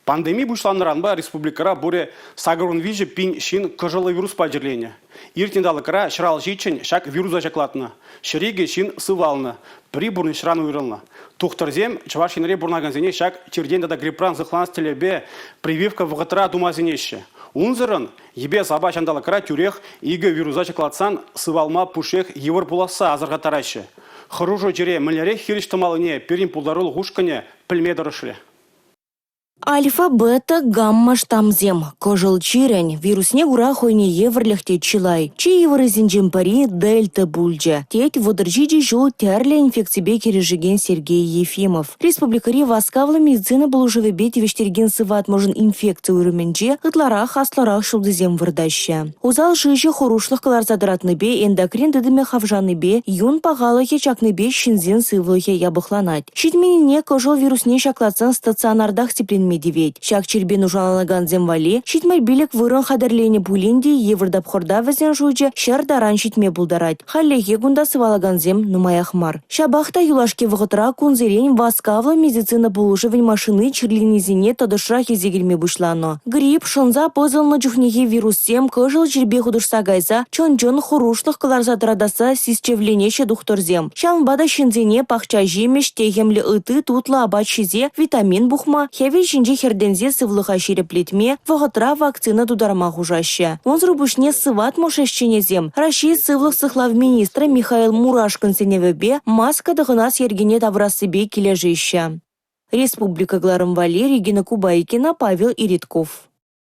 Пандемия бушланранба республикара буре сагрун вижи пин шин кожалы вирус подерления. Иртиндалыкара шрал жичин шак вируса жаклатна. Шриге шин сывална. Прибурный шран уйрылна. Тухтарзем чвашинре бурнаганзене шак черден да грипран захланс телебе прививка в гатра думазенеще. Унзырын ебе саба чандалыкара тюрех иге вируса жаклатсан сывалма пушех евр пуласа азырга тараще. Хружо жере миллере хириштамалыне перин пулдарыл гушкане пельмедырышле. Альфа, бета, гамма, штамзем. Кожал чирень. Вирусне гура хойне еврлехте чилай. Чи еврызинджем пари дельта бульджа. Теть водоржиджи жол тярля инфекцибе кережиген Сергей Ефимов. Республикари васкавла медицина булужеве бете вештерген сыват можен инфекцию рыменже, ытларах асларах шулдызем вырдаща. Узал жижи хорушлых каларзадыратны бе эндокрин дыдыме хавжаны бе, юн пагалахе чакны бе шинзен сывлахе ябыхланать. Щитменіне кожал вирусне шаклатсан стационардах теплен медиведь. Шак чербен ужалаган земвали, щитмель билек вырон хадерлене булинди, еврдап хорда везен жуйче, шардаран щитме булдарать. Халлехе гунда сывалаган зем нумаяхмар. Шабахта юлашке вғытра кунзерень васкавла медицина булушевень машины чирлинезине тодышрахе зегельме бушлано. Грипп, шонза позылны джухнеге вирусем, кожал чербе худышса гайса, чон-чон хурушлых каларзадырадаса сисчевленеше духторзем. Шалбада шинзене пахча жемеш техемле ыты тутла абачизе, витамин бухма, хеве шинже хердензе сывлыха ширеплетме, вғытра вакцина тударма хужаще. Онзру бушне сыват мошешченезем. Раши сывлых сыхлав министра Михаил Мурашкин сеневебе маска дыгынас ергене таврасыбе кележища. Республика Гларым Валерий, Регина Кубайкина, Павел Иритков.